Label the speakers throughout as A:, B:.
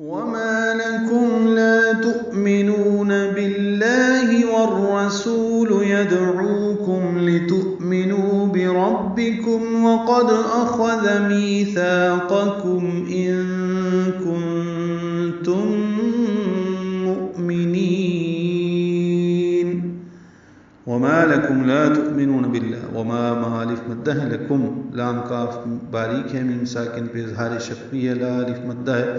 A: وما لكم لا تؤمنون بالله والرسول يدعوكم لتؤمنوا بربكم وقد أخذ ميثاقكم إن كنتم مؤمنين. وما لكم لا تؤمنون بالله، وما مالف مدہ ہے، لکم لام کاف باریک ہے، میم ساکن پہ اظہار شفوی ہے، لا الف مدہ ہے،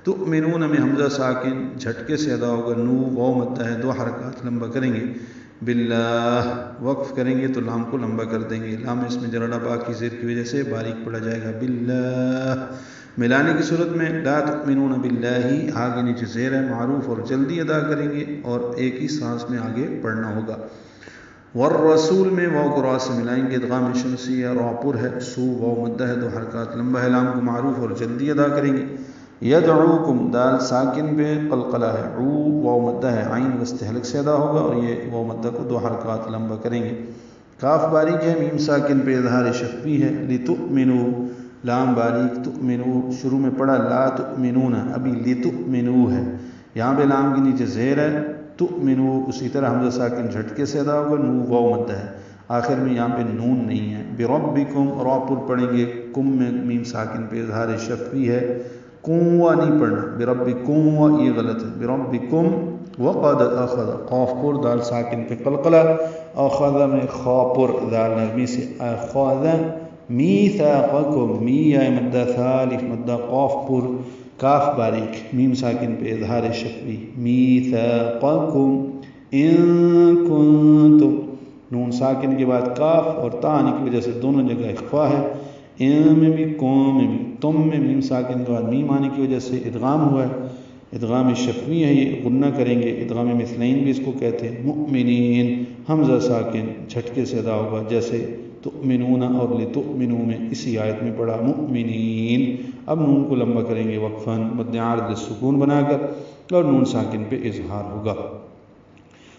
A: تؤمنون میں حمزہ ساکن جھٹکے سے ادا ہوگا، نو واو مدہ ہے، دو حرکات لمبا کریں گے، باللہ وقف کریں گے تو لام کو لمبا کر دیں گے، لام اس میں جرڑا با کی زیر کی وجہ سے باریک پڑا جائے گا، باللہ ملانے کی صورت میں لا تؤمنون باللہ آگے نیچے زیر ہے، معروف اور جلدی ادا کریں گے اور ایک ہی سانس میں آگے پڑھنا ہوگا. والرسول میں واو کو را سے ملائیں گے، ادغام شمسی ہے، را پر ہے، سو واو مدہ ہے، دو حرکات لمبا ہے، لام کو معروف اور جلدی ادا کریں گے. یدعوکم دال ساکن پہ قلقلہ ہے، عو واو مدہ ہے، عین وسط حلق سے ادا ہوگا اور یہ واو مدہ کو دو حرکات لمبا کریں گے. کاف باریک ہے، میم ساکن پہ اظہار شفوی ہے، لتؤمنو لام باریک، تؤمنو شروع میں پڑھا، لا تؤمنون ابھی لتؤمنو ہے، یہاں پہ لام کے نیچے زیر ہے، تؤمنو اسی طرح حمزہ ساکن جھٹکے سے ادا ہوگا، نو واو مدہ ہے، آخر میں یہاں پہ نون نہیں ہے. بربکم را پر پڑھیں گے، کم میں میم ساکن پہ اظہار شفوی ہے، کنوا نہیں پڑھنا، بربکم یہ غلط ہے، بربکم. وقد اخذ قاف پر دال ساکن پہ قلقلہ، اخذ میں خا پر دال نرمی سے، اخذ میثاقکم می یا مدہ ثالث مدہ قاف پر کاف باریک، میم ساکن پہ اظہار شفوی، میثاقکم ان کنتم، نون ساکن کے بعد کاف اور تا آنے کی وجہ سے دونوں جگہ اخفا ہے، ان میں بھی قوم میں بھی، تم میں میم ساکن کے بعد میم آنے کی وجہ سے ادغام ہوا ہے، ادغام شفوی ہے، یہ غنہ کریں گے، ادغام مثلین بھی اس کو کہتے ہیں. مؤمنین حمزہ ساکن جھٹکے سے ادا ہوگا جیسے تؤمنون اور لتؤمنو میں اسی آیت میں پڑھا، مؤمنین. اب نون کو لمبا کریں گے وقفاً مد عارض سکون بنا کر اور نون ساکن پہ اظہار ہوگا.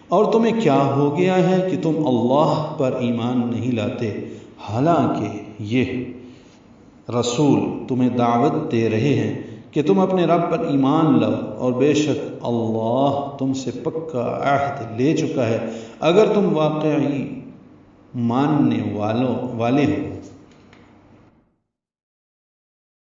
A: اور تمہیں کیا ہو گیا ہے کہ تم اللہ پر ایمان نہیں لاتے، حالانکہ یہ رسول تمہیں دعوت دے رہے ہیں کہ تم اپنے رب پر ایمان لاؤ، اور بے شک اللہ تم سے پکا عہد لے چکا ہے اگر تم واقعی ماننے والے ہو.